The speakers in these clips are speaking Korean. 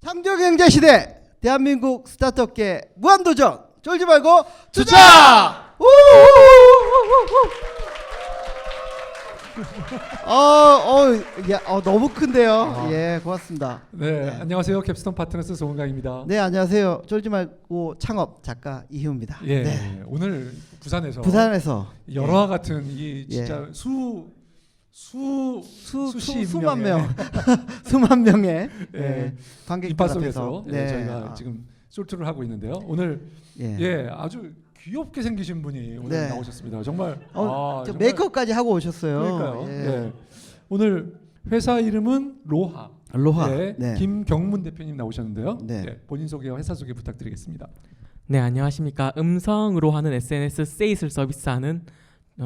상조경제 시대 대한민국 스타트업계 무한도전 쫄지 말고 투자! 너무 큰데요. 예, 고맙습니다. 네, 안녕하세요. 캡스톤 파트너스 송은강입니다. 네, 안녕하세요. 쫄지 말고 창업 작가 이희우입니다. 예, 네. 오늘 부산에서 예. 열화와 같은 이 진짜 수만 명 수만 명의 예. 관객들 이파 앞에서 속에서 저희가 지금 솔트를 하고 있는데요. 오늘 아주 귀엽게 생기신 분이 오늘 나오셨습니다. 정말 정말 메이크업까지 하고 오셨어요. 그러니까요. 예. 오늘 회사 이름은 로하. 네. 김경문 대표님 나오셨는데요. 본인 소개와 회사 소개 부탁드리겠습니다. 네, 안녕하십니까. 음성으로 하는 SNS 세이슬 서비스하는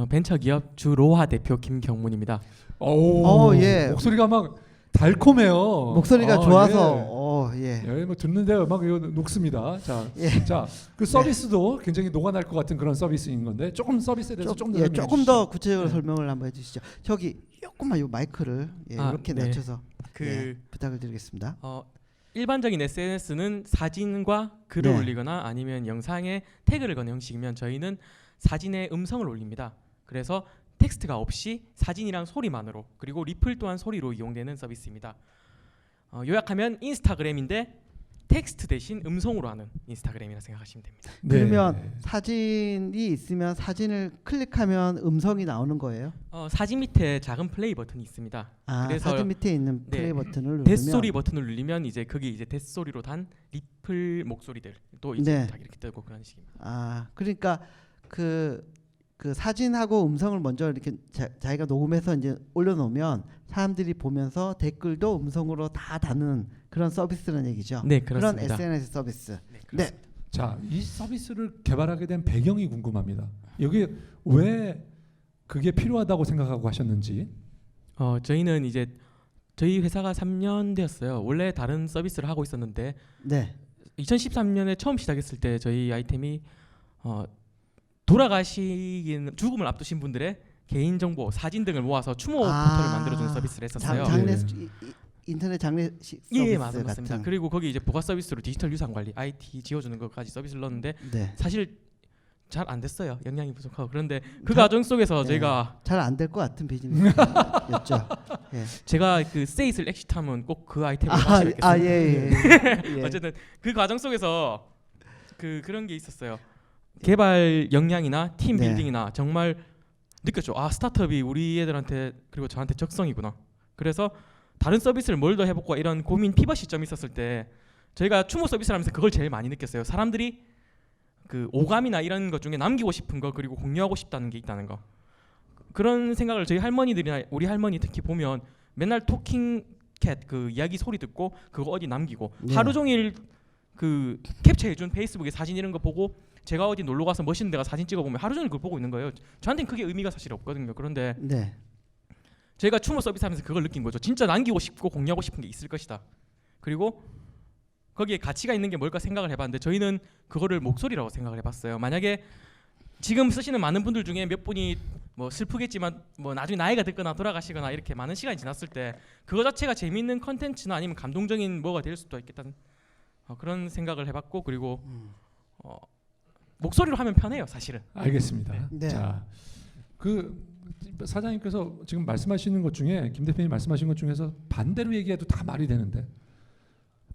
벤처기업 주로하 대표 김경문입니다. 목소리가 막 달콤해요. 목소리가 좋아서 뭐 듣는데 막 이거 녹습니다. 자, 그 서비스도 굉장히 녹아날 것 같은 그런 서비스인 건데 조금 서비스에 대해서 조금 더 구체적으로 설명을 한번 해주시죠. 저기 조금만 이 마이크를 이렇게 낮춰서 부탁을 드리겠습니다. 일반적인 SNS는 사진과 글을 올리거나 아니면 영상에 태그를 거는 형식이면 저희는 사진에 음성을 올립니다. 그래서 텍스트가 없이 사진이랑 소리만으로, 그리고 리플 또한 소리로 이용되는 서비스입니다. 요약하면 인스타그램인데 텍스트 대신 음성으로 하는 인스타그램이라 생각하시면 됩니다. 그러면 사진이 있으면 사진을 클릭하면 음성이 나오는 거예요? 사진 밑에 작은 플레이 버튼이 있습니다. 그래서 사진 밑에 있는 플레이 버튼을 누르면 뱃소리 버튼을 누르면 이제 거기 이제 뱃소리로 단 리플 목소리들 또 이제 다 이렇게 뜨고 그런 식입니다. 그러니까 그 사진하고 음성을 먼저 이렇게 자기가 녹음해서 이제 올려놓으면 사람들이 보면서 댓글도 음성으로 다 다는 그런 서비스라는 얘기죠. 네, 그렇습니다. 그런 SNS 서비스. 네. 자, 이 서비스를 개발하게 된 배경이 궁금합니다. 여기 왜 그게 필요하다고 생각하고 하셨는지. 저희는 이제 저희 회사가 3년 되었어요. 원래 다른 서비스를 하고 있었는데 2013년에 처음 시작했을 때 저희 아이템이 돌아가시긴 죽음을 앞두신 분들의 개인정보, 사진 등을 모아서 추모 포털을 만들어주는 서비스를 했었어요. 인터넷 장례식 서비스 예, 맞습니다. 같은. 그리고 거기 이제 부가 서비스로 디지털 유산 관리, IT 지워주는 것까지 서비스를 넣었는데 사실 잘 안 됐어요. 역량이 부족하고. 그런데 그 과정 속에서 저희가 잘 안 될 것 같은 비즈니스였죠. 제가 그 세이슬 엑시트하면 꼭 그 아이템을 마시겠습니다. 어쨌든 그 과정 속에서 그런 게 있었어요. 개발 역량이나 팀 빌딩이나 정말 느꼈죠. 스타트업이 우리 애들한테 그리고 저한테 적성이구나. 그래서 다른 서비스를 뭘 더 해볼까 이런 고민 피벗 시점이 있었을 때 저희가 추모 서비스를 하면서 그걸 제일 많이 느꼈어요. 사람들이 그 오감이나 이런 것 중에 남기고 싶은 거 그리고 공유하고 싶다는 게 있다는 거. 그런 생각을 저희 할머니들이나 우리 할머니 특히 보면 맨날 토킹 캣 그 이야기 소리 듣고 그거 어디 남기고 하루 종일 그 캡처해준 페이스북에 사진 이런 거 보고 제가 어디 놀러 가서 멋있는 데가 사진 찍어보면 하루 종일 그걸 보고 있는 거예요. 저한테는 그게 의미가 사실 없거든요. 그런데 저희가 추모 서비스하면서 그걸 느낀 거죠. 진짜 남기고 싶고 공유하고 싶은 게 있을 것이다. 그리고 거기에 가치가 있는 게 뭘까 생각을 해봤는데 저희는 그거를 목소리라고 생각을 해봤어요. 만약에 지금 쓰시는 많은 분들 중에 몇 분이 뭐 슬프겠지만 뭐 나중에 나이가 듣거나 돌아가시거나 이렇게 많은 시간이 지났을 때 그거 자체가 재미있는 컨텐츠나 아니면 감동적인 뭐가 될 수도 있겠다는 그런 생각을 해봤고 그리고 목소리로 하면 편해요, 사실은. 알겠습니다. 자, 그 사장님께서 지금 말씀하시는 것 중에 김 대표님 말씀하신 것 중에서 반대로 얘기해도 다 말이 되는데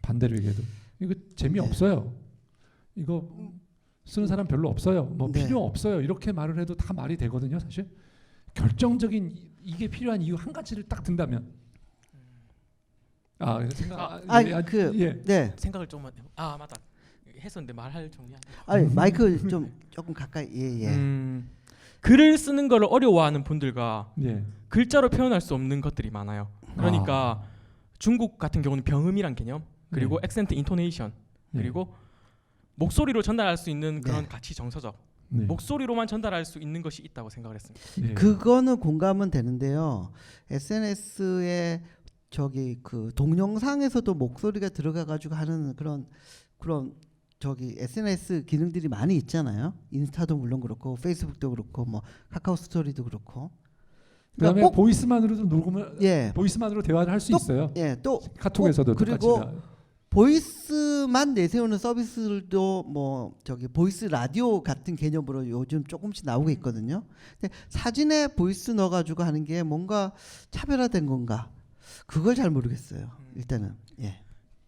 반대로 얘기해도 이거 재미없어요. 이거 쓰는 사람 별로 없어요. 뭐 필요 없어요. 이렇게 말을 해도 다 말이 되거든요, 사실. 결정적인 이게 필요한 이유 한 가지를 딱 든다면 생각을 좀만 맞다. 했었는데 말할 정리. 마이크 조금 가까이. 글을 쓰는 걸 어려워하는 분들과 글자로 표현할 수 없는 것들이 많아요. 그러니까 중국 같은 경우는 병음이란 개념, 그리고 액센트, 인토네이션, 그리고 목소리로 전달할 수 있는 그런 가치 정서적 목소리로만 전달할 수 있는 것이 있다고 생각을 했습니다. 그거는 공감은 되는데요. SNS에 그 동영상에서도 목소리가 들어가 가지고 하는 그런 SNS 기능들이 많이 있잖아요. 인스타도 물론 그렇고 페이스북도 그렇고 뭐 카카오 스토리도 그렇고. 그다음에 보이스만으로도 녹음을 보이스만으로 대화를 할 수 있어요. 또 카톡에서도 그리고 보이스만 내세우는 서비스들도 뭐 저기 보이스 라디오 같은 개념으로 요즘 조금씩 나오고 있거든요. 근데 사진에 보이스 넣어가지고 하는 게 뭔가 차별화된 건가? 그걸 잘 모르겠어요. 일단은 예.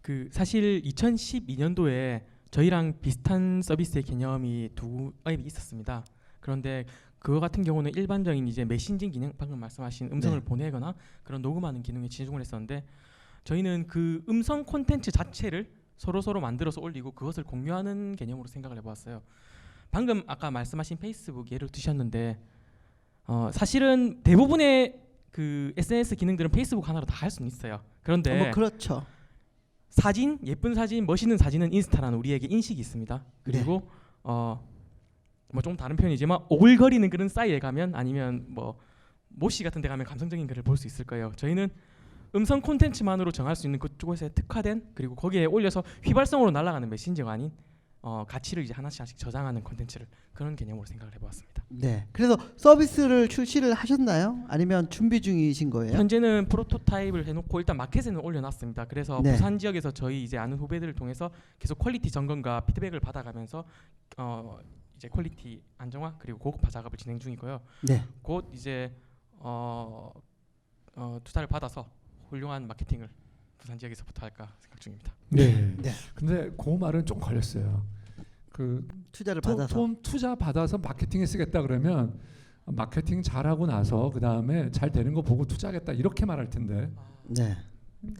그 사실 2012년도에 저희랑 비슷한 서비스의 개념이 두 앱이 있었습니다. 그런데 그거 같은 경우는 일반적인 이제 메신징 기능, 방금 말씀하신 음성을 네. 보내거나 그런 녹음하는 기능에 치중을 했었는데 저희는 그 음성 콘텐츠 자체를 서로 만들어서 올리고 그것을 공유하는 개념으로 생각을 해보았어요. 방금 아까 말씀하신 페이스북 예를 드셨는데 사실은 대부분의 그 SNS 기능들은 페이스북 하나로 다 할 수는 있어요. 그런데 뭐 그렇죠. 사진, 예쁜 사진, 멋있는 사진은 인스타라는 우리에게 인식이 있습니다. 그리고 뭐 좀 다른 표현이지만 오글거리는 그런 사이에 가면 아니면 뭐 모시 같은 데 가면 감성적인 글을 볼 수 있을 거예요. 저희는 음성 콘텐츠만으로 정할 수 있는 그쪽에서 특화된 그리고 거기에 올려서 휘발성으로 날아가는 메신저가 아닌 가치를 이제 하나씩 저장하는 콘텐츠를 그런 개념으로 생각을 해보았습니다. 네. 그래서 서비스를 출시를 하셨나요? 아니면 준비 중이신 거예요? 현재는 프로토타입을 해놓고 일단 마켓에는 올려놨습니다. 그래서 네. 부산 지역에서 저희 이제 아는 후배들을 통해서 계속 퀄리티 점검과 피드백을 받아가면서 이제 퀄리티 안정화 그리고 고급화 작업을 진행 중이고요. 네. 곧 이제 투자를 받아서 훌륭한 마케팅을 부산 지역에서부터 할까 생각 중입니다. 네. 네. 근데 그 말은 좀 걸렸어요. 그 투자를 받아서. 돈 투자 받아서 마케팅에 쓰겠다 그러면 마케팅 잘하고 나서 그 다음에 잘 되는 거 보고 투자하겠다 이렇게 말할 텐데. 네.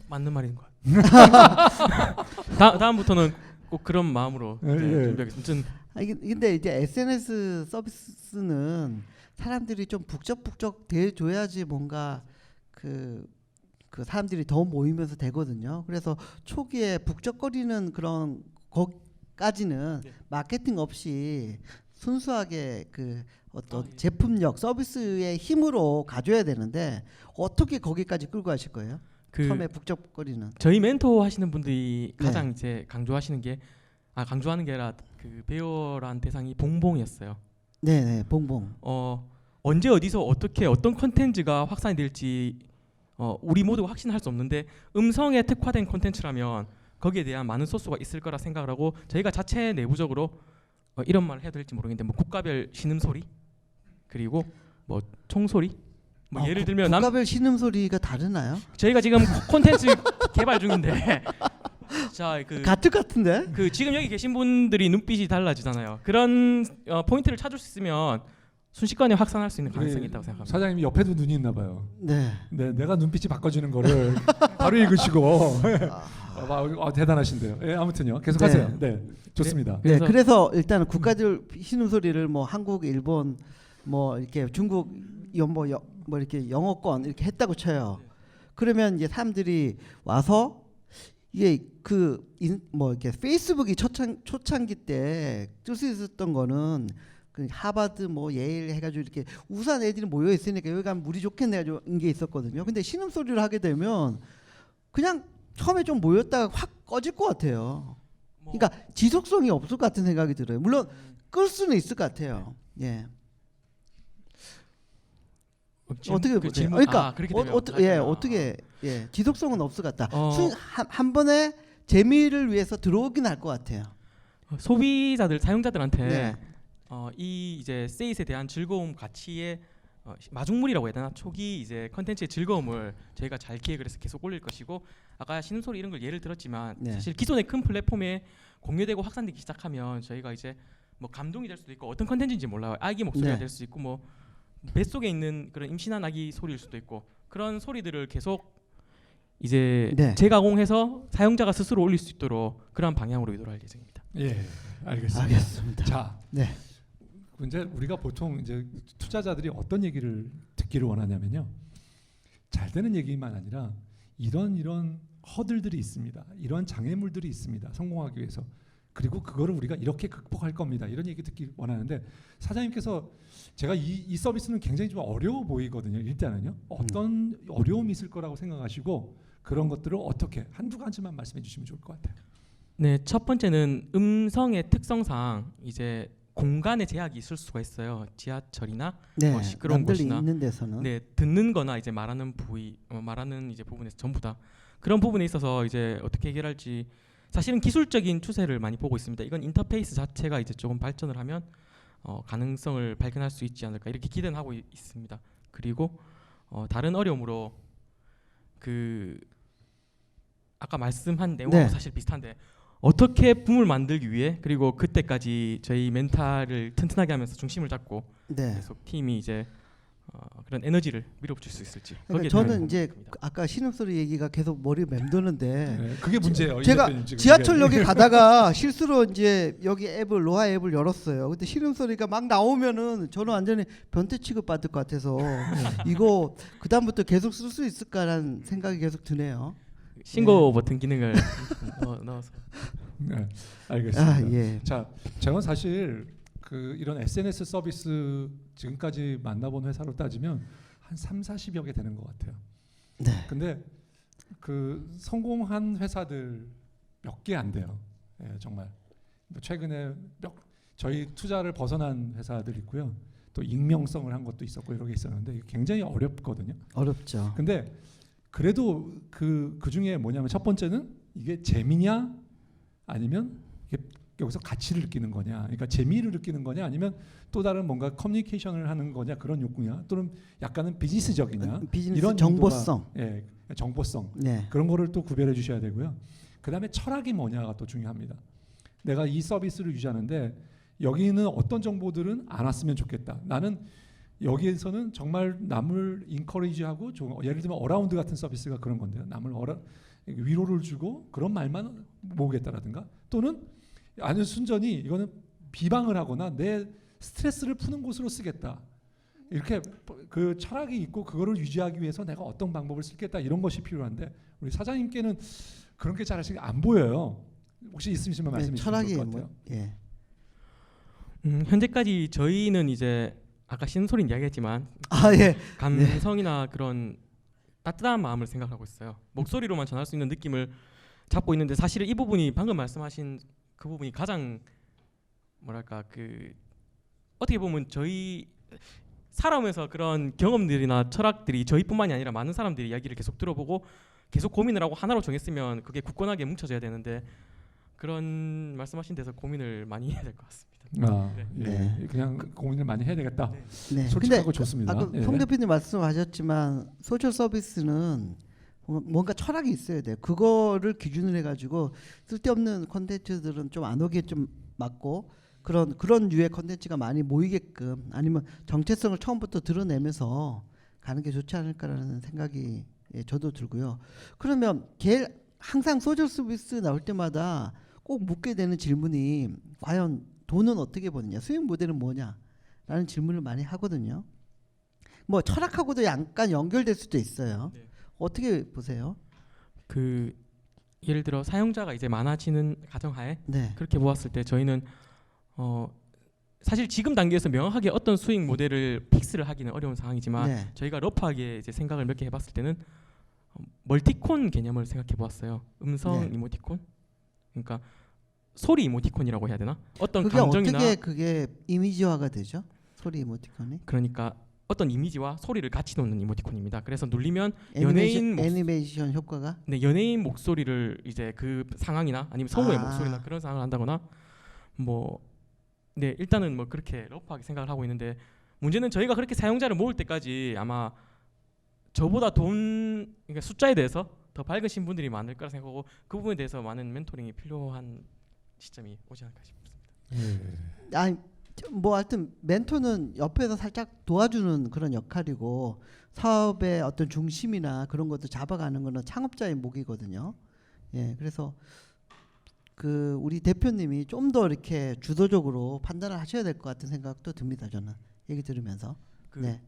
맞는 말인 것 같아요. 다음부터는 꼭 그런 마음으로 예, 예. 준비하겠습니다. 근데 이제 SNS 서비스는 사람들이 좀 북적북적 대줘야지 뭔가 그 사람들이 더 모이면서 되거든요. 그래서 초기에 북적거리는 그런 것까지는 네. 마케팅 없이 순수하게 그 어떤 예. 제품력, 서비스의 힘으로 가져야 되는데 어떻게 거기까지 끌고 가실 거예요? 처음에 북적거리는. 저희 멘토 하시는 분들이 네. 가장 이제 강조하는 게 아니라 그 배우란 대상이 봉봉이었어요. 네네, 봉봉. 언제 어디서 어떻게 어떤 콘텐츠가 확산이 될지 우리 모두가 확신할 수 없는데 음성에 특화된 콘텐츠라면 거기에 대한 많은 소스가 있을 거라 생각을 하고 저희가 자체 내부적으로 이런 말을 해도 될지 모르겠는데 뭐 국가별 신음소리 그리고 뭐 총소리 뭐 예를 들면 국가별 신음소리가 다르나요? 저희가 지금 콘텐츠 개발 중인데 자, 같을 것 같은데? 그 지금 여기 계신 분들이 눈빛이 달라지잖아요. 그런 포인트를 찾을 수 있으면 순식간에 확산할 수 있는 가능성이 있다고 생각합니다. 사장님이 옆에도 눈이 있나 봐요. 네. 네, 내가 눈빛이 바꿔주는 거를 바로 읽으시고 대단하신데요. 예, 아무튼요. 계속하세요. 네, 좋습니다. 네, 그래서 일단 국가들 신음소리를 뭐 한국, 일본, 뭐 이렇게 중국, 뭐 이렇게 영어권 이렇게 했다고 쳐요. 그러면 이제 사람들이 와서 이게 뭐 이렇게 페이스북이 초창기 때 쓸 수 있었던 거는 그 하버드 뭐 예일 해가지고 이렇게 우수한 애들이 모여 있으니까 여기 가면 물이 좋겠네 가지고 게 있었거든요. 근데 신음소리를 하게 되면 그냥 처음에 좀 모였다가 확 꺼질 것 같아요. 그러니까 지속성이 없을 것 같은 생각이 들어요. 물론 끌 수는 있을 것 같아요. 예. 어떻게 보세요? 그러니까 그렇게 되면 어떻게 지속성은 없을 것 같다. 한 번에 재미를 위해서 들어오긴 할 것 같아요. 소비자들 사용자들한테 네. 이 이제 세이스에 대한 즐거움 가치의 마중물이라고 해야 되나 초기 이제 컨텐츠의 즐거움을 저희가 잘 기획을 해서 계속 올릴 것이고 아까 신음소리 이런 걸 예를 들었지만 네. 사실 기존의 큰 플랫폼에 공유되고 확산되기 시작하면 저희가 이제 뭐 감동이 될 수도 있고 어떤 컨텐츠인지 몰라요. 아기 목소리가 네. 될 수 있고 뭐 뱃속에 있는 그런 임신한 아기 소리일 수도 있고 그런 소리들을 계속 이제 네. 재가공해서 사용자가 스스로 올릴 수 있도록 그런 방향으로 유도할 예정입니다. 예, 알겠습니다. 알겠습니다. 자, 네. 이제 우리가 보통 이제 투자자들이 어떤 얘기를 듣기를 원하냐면요, 잘 되는 얘기만 아니라 이런 허들들이 있습니다. 이런 장애물들이 있습니다. 성공하기 위해서. 그리고 그거를 우리가 이렇게 극복할 겁니다. 이런 얘기 듣기 원하는데 사장님께서 제가 이 서비스는 굉장히 좀 어려워 보이거든요. 일단은요. 어떤 어려움이 있을 거라고 생각하시고 그런 것들을 어떻게 한두 가지만 말씀해 주시면 좋을 것 같아요. 네, 첫 번째는 음성의 특성상 이제 공간의 제약이 있을 수가 있어요. 지하철이나 네. 시끄러운 남들이 곳이나 있는 데서는. 네, 듣는거나 이제 말하는 부위, 말하는 이제 부분에서 전부 다 그런 부분에 있어서 이제 어떻게 해결할지 사실은 기술적인 추세를 많이 보고 있습니다. 이건 인터페이스 자체가 이제 조금 발전을 하면 가능성을 발견할 수 있지 않을까 이렇게 기대는 하고 있습니다. 그리고 다른 어려움으로 그 아까 말씀한 내용하고 네. 사실 비슷한데 어떻게 붐을 만들기 위해 그리고 그때까지 저희 멘탈을 튼튼하게 하면서 중심을 잡고 네. 계속 팀이 이제 그런 에너지를 밀어붙일 수 있을지. 그러니까 거기에 저는 대한 이제 고민입니다. 아까 신음소리 얘기가 계속 머리 맴도는데 네, 그게 문제예요. 이 제가 대표님 지금 지하철역에 이게. 가다가 실수로 이제 여기 앱을 로아 앱을 열었어요. 근데 신음소리가 막 나오면은 저는 완전히 변태 취급 받을 것 같아서 이거 그 다음부터 계속 쓸 수 있을까라는 생각이 계속 드네요. 신고 버튼 기능을 넣어서. 네, 알겠습니다. 아 예. 자, 저는 사실 그 이런 SNS 서비스 지금까지 만나본 회사로 따지면 한 3, 40여 개 되는 것 같아요. 네. 근데 그 성공한 회사들 몇 개 안 돼요. 예, 정말. 뭐 최근에 저희 투자를 벗어난 회사들 있고요. 또 익명성을 한 것도 있었고 여러 개 있었는데 이게 굉장히 어렵거든요. 어렵죠. 근데 그래도 그 중에 뭐냐면 첫 번째는 이게 재미냐 아니면 이게 여기서 가치를 느끼는 거냐, 그러니까 재미를 느끼는 거냐, 아니면 또 다른 뭔가 커뮤니케이션을 하는 거냐 그런 욕구냐, 또는 약간은 비즈니스적이냐, 비즈니스 이런 정보성. 용도가, 예, 정보성 네. 그런 거를 또 구별해 주셔야 되고요. 그 다음에 철학이 뭐냐가 또 중요합니다. 내가 이 서비스를 유지하는데 여기는 어떤 정보들은 안 왔으면 좋겠다. 나는 여기에서는 정말 남을 인커리지하고 예를 들면 어라운드 같은 서비스가 그런 건데요. 남을 위로를 주고 그런 말만 모으겠다라든가, 또는 아주 순전히 이거는 비방을 하거나 내 스트레스를 푸는 곳으로 쓰겠다. 이렇게 그 철학이 있고 그거를 유지하기 위해서 내가 어떤 방법을 쓰겠다 이런 것이 필요한데 우리 사장님께는 그런 게 잘 안 보여요. 혹시 있으시면 말씀해 주시면 철학이 좋을 것 같아요. 예. 현재까지 저희는 이제 아까 신소리 이야기했지만 아 예. 감성이나 그런 따뜻한 마음을 생각하고 있어요. 목소리로만 전할 수 있는 느낌을 잡고 있는데 사실 이 부분이 방금 말씀하신 그 부분이 가장 뭐랄까 그 어떻게 보면 저희 살아오면서 그런 경험들이나 철학들이 저희뿐만이 아니라 많은 사람들이 이야기를 계속 들어보고 계속 고민을 하고 하나로 정했으면 그게 굳건하게 뭉쳐져야 되는데 그런 말씀하신 데서 고민을 많이 해야 될 것 같습니다. 아, 네. 예. 네. 그냥 고민을 많이 해야 되겠다. 네. 솔직하고 근데 좋습니다. 아까 예. 송 대표님 말씀하셨지만 소셜 서비스는 뭔가 철학이 있어야 돼요. 그거를 기준으로 해가지고 쓸데없는 콘텐츠들은 좀 안 오게 좀 막고 그런 류의 콘텐츠가 많이 모이게끔 아니면 정체성을 처음부터 드러내면서 가는 게 좋지 않을까라는 생각이 저도 들고요. 그러면 항상 소셜 서비스 나올 때마다 꼭 묻게 되는 질문이 과연 돈은 어떻게 버느냐, 수익 모델은 뭐냐라는 질문을 많이 하거든요. 뭐 철학하고도 약간 연결될 수도 있어요. 네. 어떻게 보세요? 그 예를 들어 사용자가 이제 많아지는 가정하에 네. 그렇게 보았을 때 저희는 사실 지금 단계에서 명확하게 어떤 수익 모델을 픽스를 하기는 어려운 상황이지만 네. 저희가 러프하게 이제 생각을 몇 개 해봤을 때는 멀티콘 개념을 생각해 보았어요. 음성 네. 이모티콘, 그러니까 소리 이모티콘이라고 해야 되나? 어떤 그게 감정이나 어떻게 그게 이미지화가 되죠? 소리 이모티콘이? 그러니까 어떤 이미지와 소리를 같이 놓는 이모티콘입니다. 그래서 눌리면 연예인 애니메이션 효과가? 네, 연예인 목소리를 이제 그 상황이나 아니면 성우의 아. 목소리나 그런 상황을 한다거나 네 일단은 뭐 그렇게 러프하게 생각을 하고 있는데 문제는 저희가 그렇게 사용자를 모을 때까지 아마 저보다 그러니까 숫자에 대해서 더 밝으신 분들이 많을 거라 생각하고 그 부분에 대해서 많은 멘토링이 필요한 시점이 오지 않을까 싶습니다. 예. 아니 뭐 하여튼 멘토는 옆에서 살짝 도와주는 그런 역할이고 사업의 어떤 중심이나 그런 것도 잡아가는 거는 창업자의 목이거든요. 예, 그래서 그 우리 대표님이 좀 더 이렇게 주도적으로 판단을 하셔야 될 것 같은 생각도 듭니다. 저는 얘기 들으면서. 네,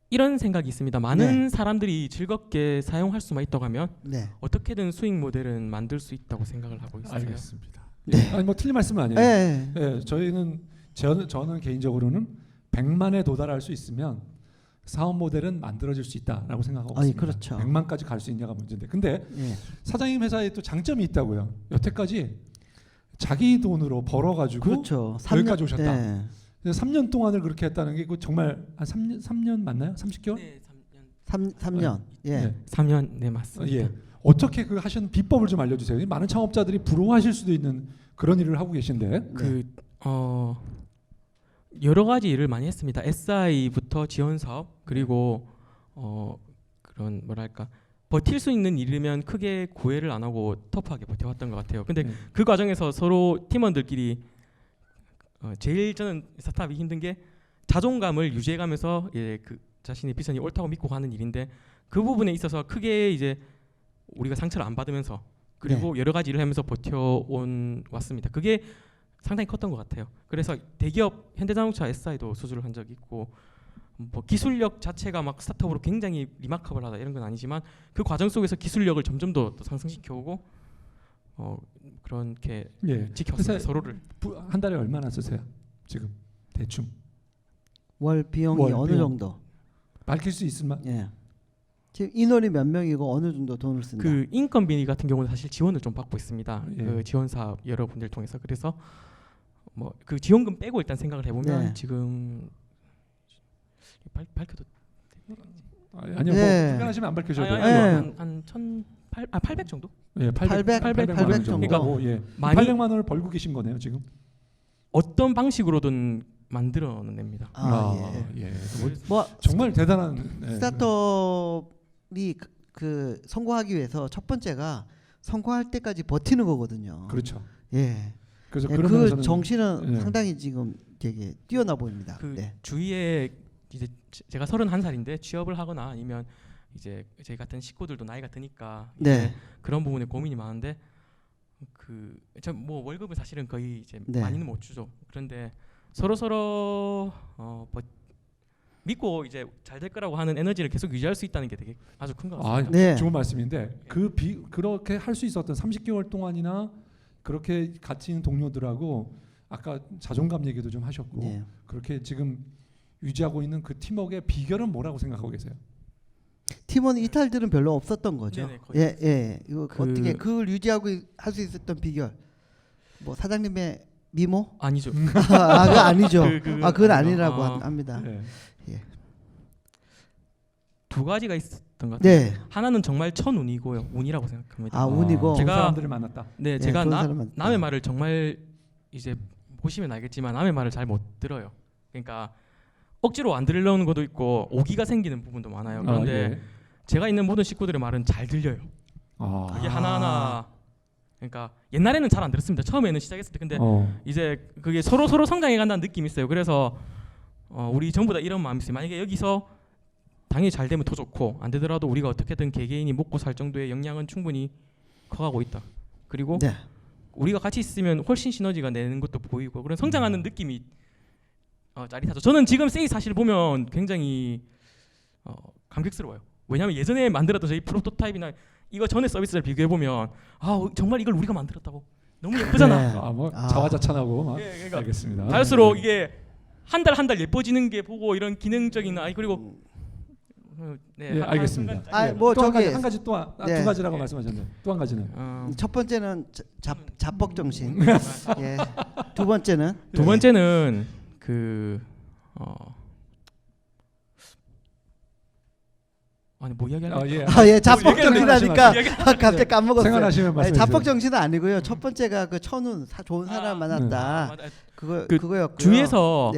이런 생각이 있습니다. 많은 네. 사람들이 즐겁게 사용할 수만 있다고 하면 네, 어떻게든 수익 모델은 만들 수 있다고 생각을 하고 있어요. 알겠습니다. 네. 예. 아니 뭐 틀린 말씀은 아니에요. 네, 예, 저는 개인적으로는 100만에 도달할 수 있으면 사업 모델은 만들어질 수 있다라고 생각하고 아니, 있습니다. 그렇죠. 100만까지 갈 수 있냐가 문제인데, 근데 예. 사장님 회사에 또 장점이 있다고요. 여태까지 자기 돈으로 벌어가지고 그렇죠. 여기까지 오셨다. 네. 3년 동안을 그렇게 했다는 게 이거 정말 한 3년 맞나요? 30개월? 네, 3년. 3년. 예. 네. 3년 네 맞습니다. 예. 어떻게 그 하신 비법을 좀 알려주세요. 많은 창업자들이 부러워하실 수도 있는 그런 일을 하고 계신데. 그 여러 가지 일을 많이 했습니다. SI부터 지원 사업 그리고 그런 뭐랄까 버틸 수 있는 일이면 크게 구애를 안 하고 터프하게 버텨왔던 것 같아요. 근데 그 과정에서 서로 팀원들끼리 제일 저는 스타트업이 힘든 게 자존감을 유지해가면서 그 자신의 비전이 옳다고 믿고 가는 일인데 그 부분에 있어서 크게 이제 우리가 상처를 안 받으면서 그리고 여러 가지 일을 하면서 버텨온 왔습니다. 그게 상당히 컸던 것 같아요. 그래서 대기업 현대자동차 SI도 수주를 한 적이 있고 뭐 기술력 자체가 막 스타트업으로 굉장히 리마커블하다 이런 건 아니지만 그 과정 속에서 기술력을 점점 더 상승시켜오고 그렇게 지켰습니다. 서로를. 한 달에 얼마나 쓰세요? 지금 대충 월 비용이 어느 정도? 밝힐 수 있을 만? 예. 지금 인원이 몇 명이고 어느 정도 돈을 쓴다. 그 인건비 같은 경우는 사실 지원을 좀 받고 있습니다. 예. 그 지원 사업 여러 분들 통해서 그래서 뭐 그 지원금 빼고 일단 생각을 해보면 지금 밝혀도 아니요 뭐 불편하시면 안 밝혀줘도 한 800 정도? 예, 800 정도. 그러니까 뭐, 예. 많이 800만 원을 벌고 계신 거네요 지금. 어떤 방식으로든 만들어냅니다. 예. 뭐 정말 대단한 스타트업이 그 성공하기 위해서 첫 번째가 성공할 때까지 버티는 거거든요. 그렇죠. 예. 그래서 그 그런 정신은 상당히 지금 되게 뛰어나 보입니다. 그 주위에 이제 제가 31살인데 취업을 하거나 아니면 이제 저희 같은 식구들도 나이가 드니까 그런 부분에 고민이 많은데 뭐 월급은 사실은 거의 이제 많이는 못 주죠. 그런데 서로 믿고 이제 잘 될 거라고 하는 에너지를 계속 유지할 수 있다는 게 되게 아주 큰 것 같습니다. 좋은 말씀인데 그렇게 할 수 있었던 30개월 동안이나 그렇게 같이 있는 동료들하고 아까 자존감 얘기도 좀 하셨고 그렇게 지금 유지하고 있는 그 팀워크의 비결은 뭐라고 생각하고 계세요? 팀원 이탈들은 별로 없었던 거죠. 네네, 이거 어떻게 그걸 유지하고 할 수 있었던 비결? 뭐 사장님의 미모? 아니죠. 그거 아니죠. 그건 아니라고 합니다. 두 가지가 있었던 것 같아요. 네. 하나는 정말 천운이고요. 운이라고 생각합니다. 운이고. 좋은 사람들을 만났다. 네, 제가 남의 말을 정말 이제 보시면 알겠지만 남의 말을 잘 못 들어요. 그러니까 억지로 안 들으려는 것도 있고 오기가 생기는 부분도 많아요. 그런데 제가 있는 모든 식구들의 말은 잘 들려요. 그게 하나하나 그러니까 옛날에는 잘 안 들었습니다. 처음에는 시작했을 때 근데 이제 그게 서로 성장해 간다는 느낌이 있어요. 그래서 우리 전부 다 이런 마음이 있어요. 만약에 여기서 당연히 잘 되면 더 좋고 안 되더라도 우리가 어떻게든 개개인이 먹고 살 정도의 역량은 충분히 커가고 있다. 그리고 우리가 같이 있으면 훨씬 시너지가 내는 것도 보이고 그런 성장하는 느낌이 짜릿하죠. 저는 지금 세이 사실 보면 굉장히 감격스러워요. 왜냐하면 예전에 만들었던 저희 프로토타입이나 이거 전에 서비스를 비교해 보면 정말 이걸 우리가 만들었다고 너무 예쁘잖아. 자화자찬하고 그러니까 알겠습니다. 갈수록 이게 한 달 한 달 예뻐지는 게 보고 이런 기능적인 그리고 알겠습니다. 뭐 저기 한 가지 두 가지라고 말씀하셨는데 또 한 가지는 첫 번째는 자뻑 정신. 두 번째는 뭐 이야기할까요? 자뻑 정신하니까 갑자기 까먹었어요. 생각하시면 말씀해 주세요. 자뻑 정신은 아니고요. 첫 번째가 그 천운 좋은 사람 만났다. 그거였고요. 주위에서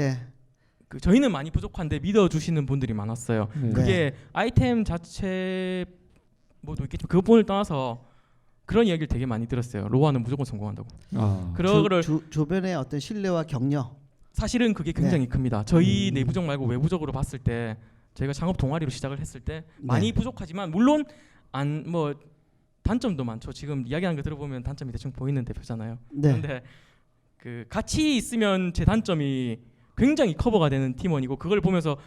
저희는 많이 부족한데 믿어주시는 분들이 많았어요. 그게 아이템 자체 뭐도 있겠지만 그 부분을 떠나서 그런 이야기를 되게 많이 들었어요. 로아는 무조건 성공한다고. 그거를 주변의 어떤 신뢰와 격려. 사실은 그게 굉장히 큽니다. 저희 내부적 말고 외부적으로 봤을 때 저희가 창업 동아리로 시작을 했을 때 많이 부족하지만 물론 뭐 단점도 많죠. 지금 이야기하는 거 들어보면 단점이 대충 보이는 대표잖아요. 그런데 그 같이 있으면 제 단점이 굉장히 커버가 되는 팀원이고 그걸 보면서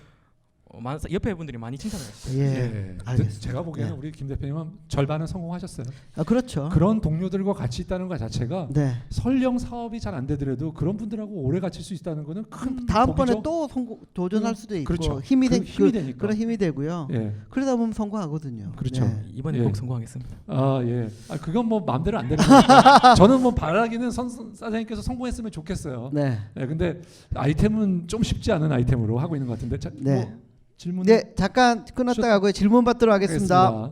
옆에 분들이 많이 칭찬을 했어요. 제가 보기에는 우리 김 대표님은 절반은 성공하셨어요. 그렇죠. 그런 동료들과 같이 있다는 것 자체가 설령 사업이 잘 안 되더라도 그런 분들하고 오래 같이 있을 수 있다는 것은 큰 다음번에 복이죠? 또 도전할 수도 있고 그렇죠. 힘이 되니까 그런 힘이 되고요. 그러다 보면 성공하거든요. 그렇죠. 이번에 꼭 성공하겠습니다. 그건 뭐 마음대로 안 되는 거니까 저는 뭐 바라기는 사장님께서 성공했으면 좋겠어요. 근데 아이템은 좀 쉽지 않은 아이템으로 하고 있는 것 같은데 질문. 잠깐 끊었다 가고요. 질문 받도록 하겠습니다.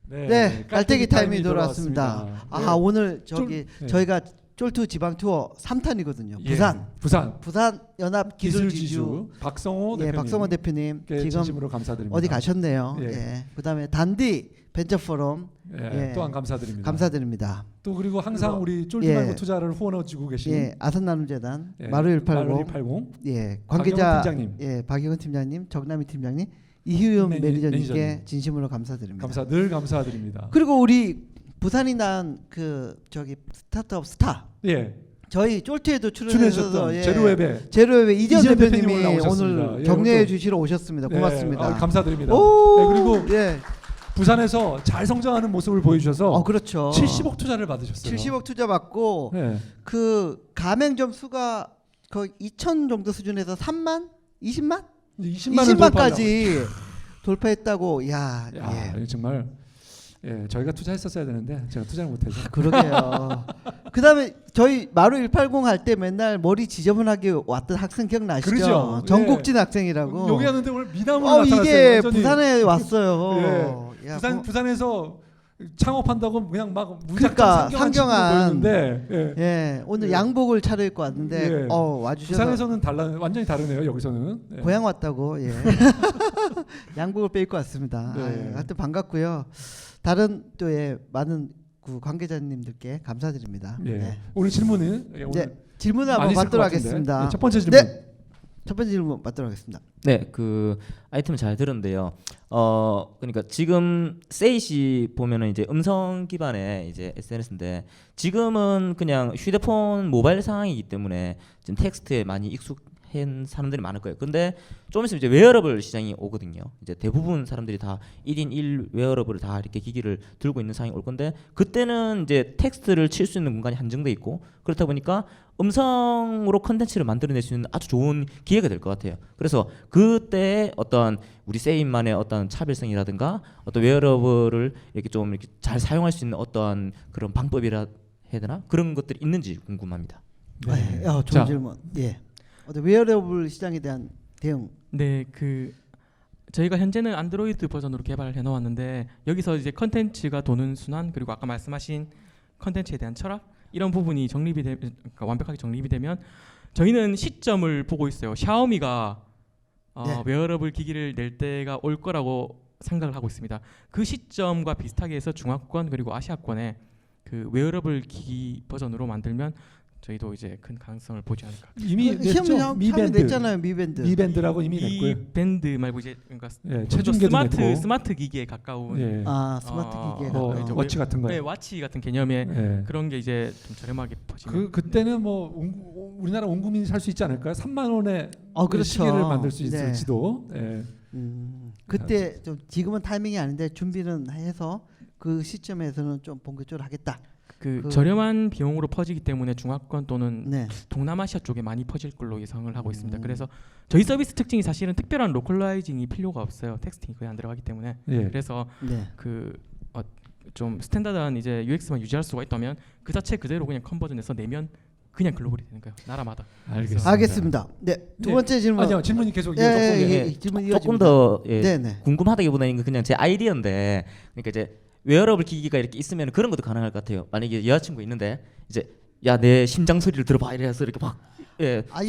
네, 깔때기 타임이 돌아왔습니다. 아, 네. 오늘 저기 네. 저희가 쫄투 지방 투어 3탄이거든요. 예, 부산 연합 기술지주 박성호 예, 대표님. 박성호 대표님 지금 진심으로 감사드립니다. 어디 가셨네요. 예. 예. 그다음에 단디 벤처 포럼 예, 예. 또한 감사드립니다. 감사드립니다. 또 그리고 항상 그리고, 우리 쫄지 예. 말고 투자를 후원해주고 계신 예, 아산나눔재단 예, 마루 180 마루180 예, 관계자 박영훈 팀장님. 예, 박영훈 팀장님, 정남희 팀장님, 이희윤 매니저님께 매니저님. 진심으로 감사드립니다. 늘 감사드립니다. 그리고 우리 부산이 난 그 저기 스타트업 스타 예, 저희 쫄트에도 출연해서 출연하셨던 제로웹의 제로웹의 이전 이전 대표님이 대표님 올라오셨습니다. 오늘 예, 격려해 오늘 주시러 오셨습니다. 예, 고맙습니다. 감사드립니다. 오, 예, 그리고 예, 부산에서 잘 성장하는 모습을 보여주셔서 그렇죠. 70억 투자를 받으셨어요. 70억 투자 받고 예. 그 가맹점 수가 거의 2천 정도 수준에서 3만, 20만, 20만까지 돌파했다고. 야, 야, 예. 정말 예, 저희가 투자했었어야 되는데 제가 투자를 못해서. 그러게요. 그다음에 저희 마루 180 할 때 맨날 머리 지저분하게 왔던 학생 기억나시죠? 그러죠. 전국진 학생이라고. 여기 왔는데 오늘 미남으로 나타났어요. 이게 완전히. 부산에 왔어요. 야, 부산에서 창업한다고 그냥 막 그러니까 무작정 상경한 보였는데 예. 예, 오늘 예. 양복을 차려입고 왔는데 예. 와주셔서 부산에서는 완전히 다르네요. 여기서는 예. 고향 왔다고 예. 양복을 빼입고 왔습니다. 네. 아유, 하여튼 반갑고요. 다른 또 예, 많은 그 관계자님들께 감사드립니다. 예. 네. 오늘 질문은 예, 오늘 네, 질문을 많이 한번 있을 것 받도록 같은데. 하겠습니다. 예, 첫 번째 질문. 네, 첫 번째 질문 받도록 하겠습니다. 네, 그 아이템 잘 들었는데요. 그러니까 지금 세이시 보면은 이제 음성 기반의 이제 SNS인데 지금은 그냥 휴대폰 모바일 상황이기 때문에 지금 텍스트에 많이 익숙한 사람들이 많을 거예요. 근데 좀 있으면 이제 웨어러블 시장이 오거든요. 이제 대부분 사람들이 다 1인 1 웨어러블을 다 이렇게 기기를 들고 있는 상황이 올 건데 그때는 이제 텍스트를 칠 수 있는 공간이 한정돼 있고 그렇다 보니까 음성으로 컨텐츠를 만들어낼 수 있는 아주 좋은 기회가 될 것 같아요. 그래서 그때 어떤 우리 세임만의 어떤 차별성이라든가 어떤 웨어러블을 이렇게 좀 이렇게 잘 사용할 수 있는 어떤 그런 방법이라 해야 되나 그런 것들이 있는지 궁금합니다. 네. 좋은 자. 질문. 예. 어떤 웨어러블 시장에 대한 대응. 네, 그 저희가 현재는 안드로이드 버전으로 개발을 해놓았는데 여기서 이제 컨텐츠가 도는 순환 그리고 아까 말씀하신 컨텐츠에 대한 철학 이런 부분이 그러니까 완벽하게 정립이 되면 저희는 시점을 보고 있어요. 샤오미가 네. 웨어러블 기기를 낼 때가 올 거라고 생각을 하고 있습니다. 그 시점과 비슷하게 해서 중화권 그리고 아시아권에 그 웨어러블 기기 버전으로 만들면 저희도 이제 큰 가능성을 보지 않을까. 이미 냈죠. 샤오미 냈잖아요. 미밴드라고 이미 냈고요. 이 밴드 말고 이제 그러니까 예, 체중계도 냈고. 스마트 기기에 가까운 예. 스마트 기기에 뭐 가까운. 워치 같은 거. 네, 와치 같은 개념의 예. 그런 게 이제 좀 저렴하게 퍼지면 그때는 뭐 우리나라 온 국민이 살 수 있지 않을까요? 3만 원에 그렇죠. 시계를 만들 수 네. 있을지도. 예. 그때 좀 지금은 타이밍이 아닌데 준비는 해서 그 시점에서는 좀 본격적으로 하겠다. 그 저렴한 비용으로 퍼지기 때문에 중화권 또는 네. 동남아시아 쪽에 많이 퍼질 걸로 예상을 하고 있습니다. 그래서 저희 서비스 특징이 사실은 특별한 로컬라이징이 필요가 없어요. 텍스팅이 거의 안 들어가기 때문에. 예. 그래서 네. 좀 스탠다드한 이제 UX만 유지할 수가 있다면 그 자체 그대로 그냥 컨버전해서 내면 그냥 글로벌이 되는 거예요. 나라마다. 알겠습니다. 네, 두 번째 질문. 아니요, 질문이 계속 질문 조금 더 네네. 궁금하다기보다는 그냥 제 아이디어인데 그러니까 이제 웨어러블 기기가 이렇게 있으면 그런 것도 가능할 것 같아요. 만약에 여자친구 있는데 이제 야 내 심장 소리를 들어봐 이래서 이렇게 막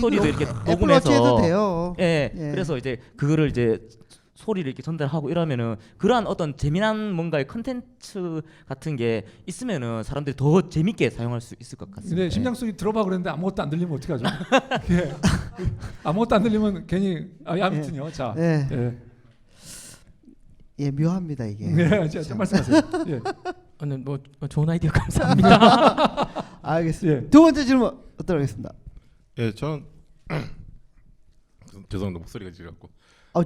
소리도 이렇게 애플워치 해도 녹음해서 돼요. 예, 예. 그래서 이제 그거를 이제 소리를 이렇게 전달하고 이러면은 그러한 어떤 재미난 뭔가의 컨텐츠 같은 게 있으면은 사람들이 더 재밌게 사용할 수 있을 것 같습니다. 근데 심장 소리 들어봐 그랬는데 아무것도 안 들리면 어떻게 하죠? 예. 아무것도 안 들리면 괜히 아무튼요. 자. 예. 예. 예, 묘합니다 이게. 네, 자, 말씀하세요. 예. 뭐 좋은 아이디어 감사합니다. 알겠습니다. 예. 두 번째 질문 얻도록 하겠습니다. 예, 저는 죄송합니다 목소리가 지갖고.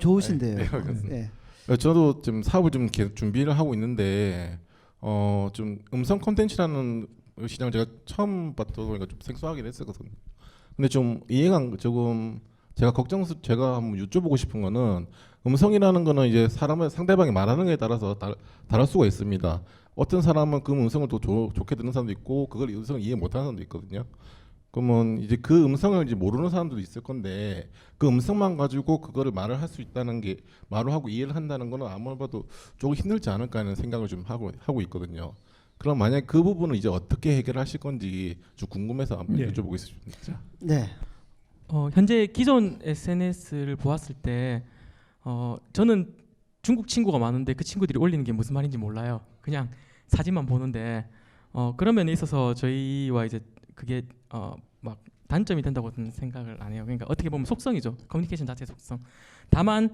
좋으신데요. 네, 알겠습니다. 예. 저도 지금 사업을 좀 계속 준비를 하고 있는데 좀 음성 콘텐츠라는 시장을 제가 처음 봤다 보니까 좀 생소하긴 했었거든요. 근데 좀 이해가 조금 제가 제가 한번 여쭤보고 싶은 거는 음성이라는 거는 이제 상대방이 말하는 거에 따라서 다를 수가 있습니다. 어떤 사람은 그 음성을 더 좋게 듣는 사람도 있고 그걸 음성을 이해 못하는 사람도 있거든요. 그러면 이제 그 음성을 이제 모르는 사람들도 있을 건데 그 음성만 가지고 그거를 말을 할 수 있다는 게 말을 하고 이해를 한다는 거는 아무리 봐도 조금 힘들지 않을까 하는 생각을 좀 하고 있거든요. 그럼 만약 그 부분을 이제 어떻게 해결하실 건지 좀 궁금해서 한번 예. 여쭤보겠습니다. 네. 현재 기존 SNS를 보았을 때 저는 중국 친구가 많은데 그 친구들이 올리는 게 무슨 말인지 몰라요. 그냥 사진만 보는데 그런 면에 있어서 저희와 이제 그게 막 단점이 된다고는 생각을 안 해요. 그러니까 어떻게 보면 속성이죠. 커뮤니케이션 자체의 속성. 다만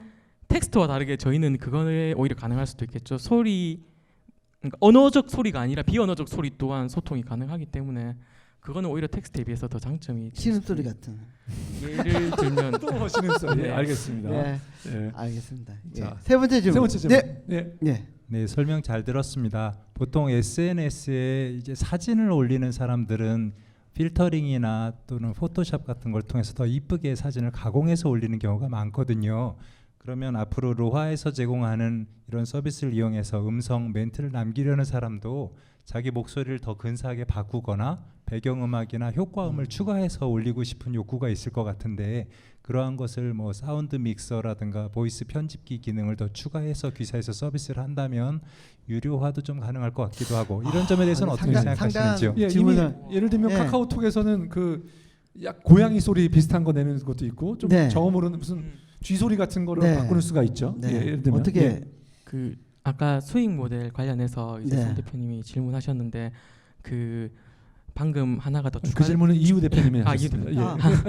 텍스트와 다르게 저희는 그거에 오히려 가능할 수도 있겠죠. 그러니까 언어적 소리가 아니라 비언어적 소리 또한 소통이 가능하기 때문에 그거는 오히려 텍스트에 비해서 더 장점이 신음소리 같은. 예를 들면 또 신음소리. 네. 알겠습니다. 네. 예. 알겠습니다. 예. 자, 세 번째 질문. 세 번째 질문. 네. 예. 네. 네, 설명 잘 들었습니다. 보통 SNS에 이제 사진을 올리는 사람들은 필터링이나 또는 포토샵 같은 걸 통해서 더 이쁘게 사진을 가공해서 올리는 경우가 많거든요. 그러면 앞으로 로하에서 제공하는 이런 서비스를 이용해서 음성 멘트를 남기려는 사람도 자기 목소리를 더 근사하게 바꾸거나 배경음악이나 효과음을 추가해서 올리고 싶은 욕구가 있을 것 같은데 그러한 것을 뭐 사운드 믹서라든가 보이스 편집기 기능을 더 추가해서 기사에서 서비스를 한다면 유료화도 좀 가능할 것 같기도 하고 이런 점에 대해서는 어떻게 생각하시는지요? 예, 질문을 이미 예를 들면 예. 카카오톡에서는 그 약 고양이 소리 비슷한 거 내는 것도 있고 좀 네. 저음으로는 무슨 쥐 소리 같은 거를 네. 바꾸는 수가 있죠. 네. 예, 예를 들면 어떻게 예. 그 아까 수익 모델 관련해서 이제 네. 송 대표님이 질문하셨는데 그 방금 하나가 더 그 추가 질문은 이유 대표님이 아, 하셨습니다. 이유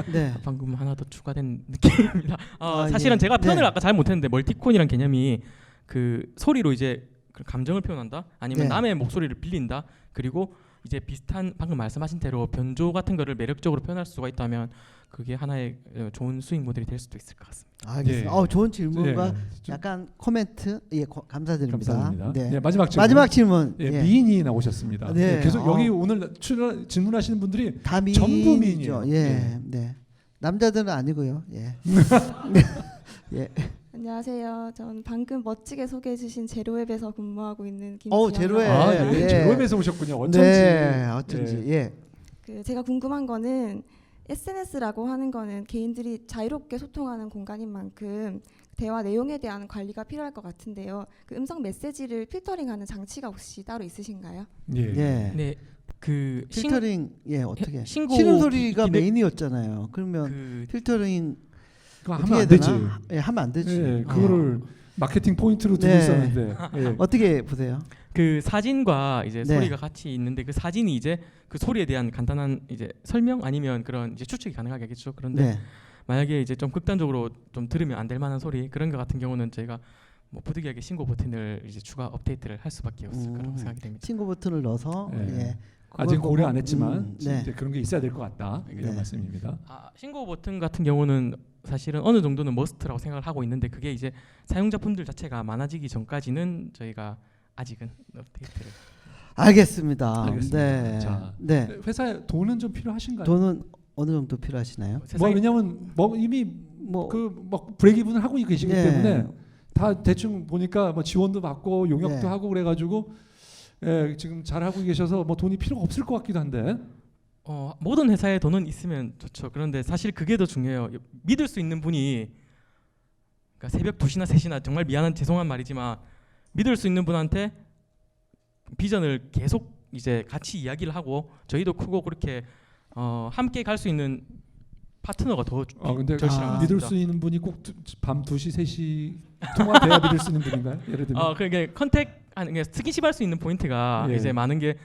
예. 네. 방금 하나 더 추가된 느낌입니다. 아, 사실은 예. 제가 표현을 네. 아까 잘 못했는데 멀티콘이란 개념이 그 소리로 이제 그 감정을 표현한다, 아니면 네. 남의 목소리를 빌린다, 그리고 이제 비슷한 방금 말씀하신 대로 변조 같은 거를 매력적으로 표현할 수가 있다면 그게 하나의 좋은 수익 모델이 될 수도 있을 것 같습니다. 알겠습니다. 예. 좋은 질문과 예, 좀 약간 코멘트 감사드립니다. 감사합니다. 네. 예, 마지막 질문. 마지막 질문. 예, 예. 미인이 나오셨습니다. 네. 예, 계속 여기 오늘 질문하시는 분들이 다 전부 미인이죠. 미인이에요. 예. 예. 네. 남자들은 아니고요. 예. 예. 안녕하세요. 전 방금 멋지게 소개해 주신 제로웹에서 근무하고 있는 어우, 김지영이라고 제로웹. 아, 합니다. 예. 예. 제로웹에서 오셨군요. 어쩐지. 네. 어쩐지. 예. 그 제가 궁금한 거는 SNS라고 하는 거는 개인들이 자유롭게 소통하는 공간인 만큼 대화 내용에 대한 관리가 필요할 것 같은데요. 그 음성 메시지를 필터링하는 장치가 혹시 따로 있으신가요? 예. 예. 네, 그 필터링 어떻게? 신고 신음 소리가 기능- 메인이었잖아요. 그러면 그 필터링 그거 어떻게 하면 해야 안 되지. 되나? 예, 하면 안 되지. 예, 그거를 마케팅 포인트로 두고 네. 있었는데. 예. 어떻게 보세요? 그 사진과 이제 네. 소리가 같이 있는데 그 사진이 이제 그 소리에 대한 간단한 이제 설명 아니면 그런 이제 추측이 가능하겠죠. 그런데 네. 만약에 이제 좀 극단적으로 좀 들으면 안 될 만한 소리 그런 것 같은 경우는 저희가 뭐 부득이하게 신고 버튼을 이제 추가 업데이트를 할 수밖에 없을 거라고 생각이 됩니다. 친구 버튼을 넣어서 예. 예. 아직 그걸 고려 보고, 안 했지만 네. 이제 그런 게 있어야 될 것 같다. 이런 네. 말씀입니다. 신고 버튼 같은 경우는 사실은 어느 정도는 머스트라고 생각을 하고 있는데 그게 이제 사용자분들 자체가 많아지기 전까지는 저희가 아직은 업데이트를 알겠습니다. 알겠습니다. 네. 자, 네. 회사에 돈은 좀 필요하신가요? 돈은 어느 정도 필요하시나요? 뭐 왜냐면 뭐 이미 뭐 그막 브레이크이븐을 하고 계시기 네. 때문에 다 대충 보니까 뭐 지원도 받고 용역도 네. 하고 그래가지고 예, 지금 잘 하고 계셔서 뭐 돈이 필요가 없을 것 같기도 한데. 모든 회사에 돈은 있으면 좋죠. 그런데 사실 그게 더 중요해요. 믿을 수 있는 분이 그러니까 새벽 2시나 3시나 정말 죄송한 말이지만 믿을 수 있는 분한테 비전을 계속 이제 같이 이야기를 하고 저희도 크고 그렇게 함께 갈 수 있는 파트너가 더 근데 절실한 것 믿을 같습니다. 수 있는 분이 꼭 밤 2시 3시 통화돼야 믿을 수 있는 분인가요? 예를 들면. 그러니까 그러니까 스킨십 할 수 있는 포인트가 예. 이제 많은 게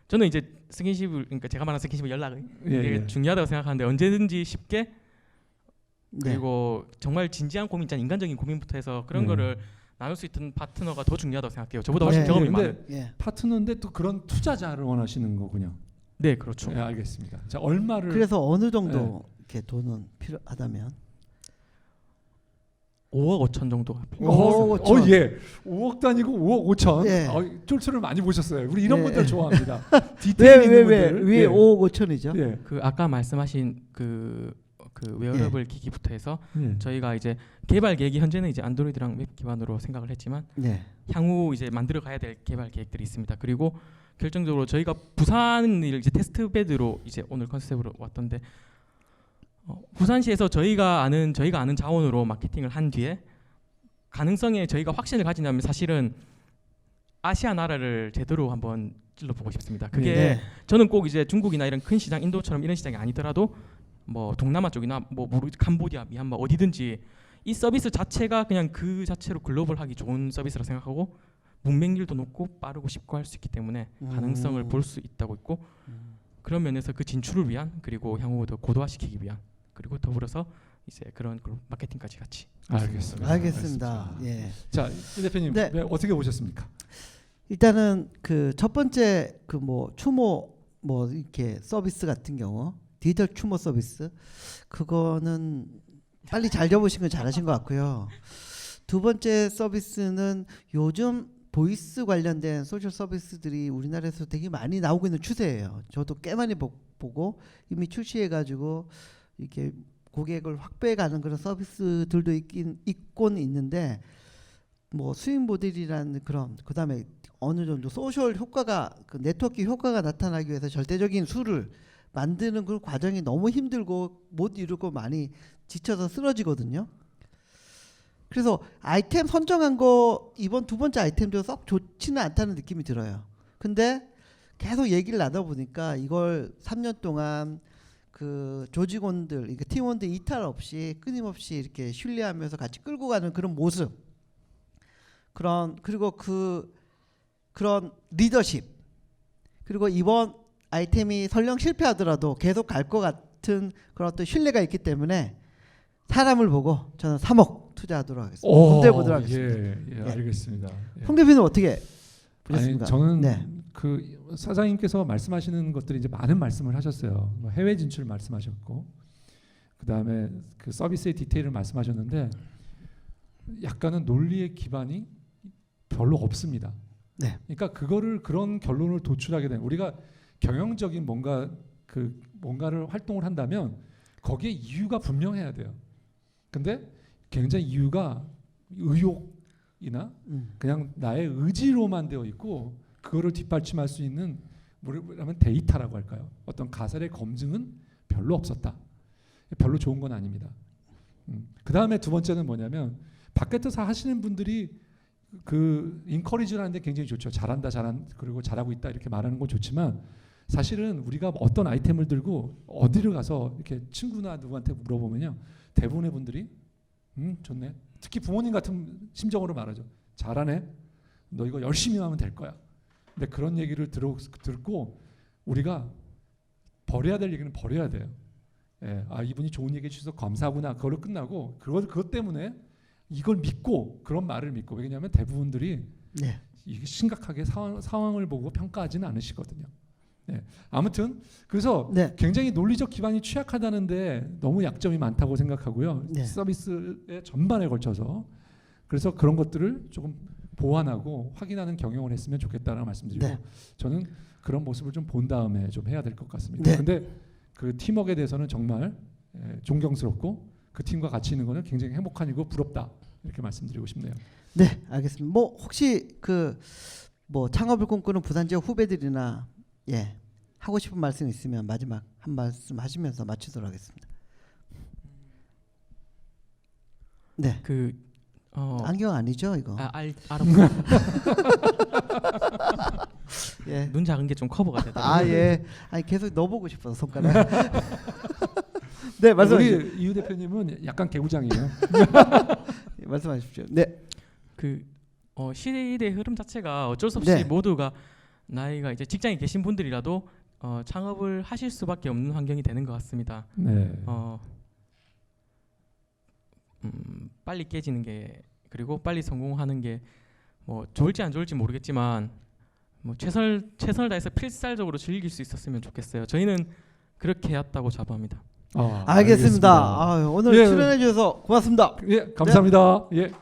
저는 이제 스킨십을 그러니까 제가 말하는 스킨십은 연락이 예, 되게 예. 중요하다고 생각하는데 언제든지 쉽게 네. 그리고 정말 진지한 고민, 짠 인간적인 고민부터 해서 그런 거를 나눌 수 있는 파트너가 더 중요하다고 생각해요. 저보다 훨씬 네. 경험이 근데 많은. 예. 파트너인데 또 그런 투자자를 원하시는 거군요. 네, 그렇죠. 예, 알겠습니다. 자, 얼마를 그래서 어느 정도 네. 이렇게 돈은 필요하다면 5억 5천 정도가 필요. 5억 5천. 예. 5억도 아니고 5억 5천. 예. 쫄쫄을 많이 보셨어요. 우리 이런 예. 분들 좋아합니다. 디테일 있는 분들. 왜 예. 5억 5천이죠? 예. 그 아까 말씀하신 그 웨어러블 기기부터 해서 예. 저희가 이제 개발 계획이 현재는 이제 안드로이드랑 웹 기반으로 생각을 했지만 네. 향후 이제 만들어 가야 될 개발 계획들이 있습니다. 그리고 결정적으로 저희가 부산을 이제 테스트 베드로 이제 오늘 컨셉으로 왔던데 부산시에서 저희가 아는 자원으로 마케팅을 한 뒤에 가능성에 저희가 확신을 가진다면 사실은 아시아 나라를 제대로 한번 찔러보고 싶습니다. 그게 네. 저는 꼭 이제 중국이나 이런 큰 시장, 인도처럼 이런 시장이 아니더라도 뭐 동남아 쪽이나 뭐 캄보디아, 미얀마 어디든지 이 서비스 자체가 그냥 그 자체로 글로벌하기 좋은 서비스라 생각하고 문맹률도 높고 빠르고 쉽고 할 수 있기 때문에 가능성을 볼 수 있다고 있고 그런 면에서 그 진출을 위한 그리고 향후 더 고도화시키기 위한 그리고 더불어서 이제 그런 마케팅까지 같이. 알겠습니다. 예. 자, 이 대표님 네. 어떻게 보셨습니까? 일단은 그 첫 번째 그 뭐 추모 뭐 이렇게 서비스 같은 경우 디지털 추모 서비스 그거는 빨리 잘 접으신 건 잘하신 것 같고요. 두 번째 서비스는 요즘 보이스 관련된 소셜 서비스들이 우리나라에서 되게 많이 나오고 있는 추세예요. 저도 꽤 많이 보고 이미 출시해가지고 이렇게 고객을 확보해가는 그런 서비스들도 있곤 있는데 뭐 수익 모델이라는 그런 그다음에 어느 정도 소셜 효과가 그 네트워크 효과가 나타나기 위해서 절대적인 수를 만드는 그 과정이 너무 힘들고 못 이루고 많이 지쳐서 쓰러지거든요. 그래서 아이템 선정한 거 이번 두 번째 아이템도 썩 좋지는 않다는 느낌이 들어요. 근데 계속 얘기를 나눠 보니까 이걸 3년 동안 그 조직원들, 팀원들 이탈 없이 끊임없이 이렇게 신뢰하면서 같이 끌고 가는 그런 모습, 그리고 그런 리더십, 그리고 이번 아이템이 설령 실패하더라도 계속 갈 것 같은 그런 어떤 신뢰가 있기 때문에 사람을 보고 저는 3억 투자하도록 하겠습니다. 손대 보도록 하겠습니다. 예, 알겠습니다. 예. 홍 대표는 어떻게 보셨습니까? 아니, 저는 네. 그 사장님께서 말씀하시는 것들이 이제 많은 말씀을 하셨어요. 뭐 해외 진출 말씀하셨고, 그 다음에 그 서비스의 디테일을 말씀하셨는데, 약간은 논리의 기반이 별로 없습니다. 네. 그러니까 그런 결론을 도출하게 되는 우리가 경영적인 뭔가를 활동을 한다면 거기에 이유가 분명해야 돼요. 근데 굉장히 이유가 의욕이나 그냥 나의 의지로만 되어 있고 그거를 뒷받침할 수 있는 뭐라면 데이터라고 할까요? 어떤 가설의 검증은 별로 없었다. 별로 좋은 건 아닙니다. 그 다음에 두 번째는 뭐냐면 바깥에서 하시는 분들이 그 인커리지를 하는데 굉장히 좋죠. 잘한다, 그리고 잘하고 있다 이렇게 말하는 건 좋지만 사실은 우리가 어떤 아이템을 들고 어디를 가서 이렇게 친구나 누구한테 물어보면요, 대부분의 분들이 좋네. 특히 부모님 같은 심정으로 말하죠. 잘하네. 너 이거 열심히 하면 될 거야. 근데 그런 얘기를 듣고 우리가 버려야 될 얘기는 버려야 돼요. 예, 아 이분이 좋은 얘기 해주셔서 감사하구나. 그걸로 끝나고 그것 때문에 이걸 믿고 그런 말을 믿고, 왜냐하면 대부분들이 네. 이게 심각하게 상황을 보고 평가하지는 않으시거든요. 네. 아무튼 그래서 네. 굉장히 논리적 기반이 취약하다는데 너무 약점이 많다고 생각하고요. 네. 서비스의 전반에 걸쳐서 그래서 그런 것들을 조금 보완하고 확인하는 경영을 했으면 좋겠다는 말씀드리고, 네. 저는 그런 모습을 좀 본 다음에 좀 해야 될 것 같습니다. 네. 근데 그 팀워크에 대해서는 정말 존경스럽고 그 팀과 같이 있는 거는 굉장히 행복한 일이고 부럽다 이렇게 말씀드리고 싶네요. 네, 알겠습니다. 뭐 혹시 뭐 창업을 꿈꾸는 부산 지역 후배들이나 하고 싶은 말씀 있으면 마지막 한 말씀 하시면서 마치도록 하겠습니다. 네. 안경 아니죠 이거? 알아보고 예. 눈 작은 게 좀 커버가 되더라고요. 예. 아니 계속 넣어보고 싶어서 손가락. 네, 말씀하십시오. 우리 이유 대표님은 약간 개구장이에요. 말씀하십시오. 네. 시대의 흐름 자체가 어쩔 수 없이 네. 모두가 나이가 이제 직장에 계신 분들이라도 창업을 하실 수밖에 없는 환경이 되는 것 같습니다. 네. 빨리 깨지는 게 그리고 빨리 성공하는 게 뭐 좋을지 안 좋을지 모르겠지만 뭐 최선을 다해서 필살적으로 즐길 수 있었으면 좋겠어요. 저희는 그렇게 해왔다고 자부합니다. 알겠습니다. 오늘 예. 출연해 주셔서 고맙습니다. 예, 감사합니다. 예.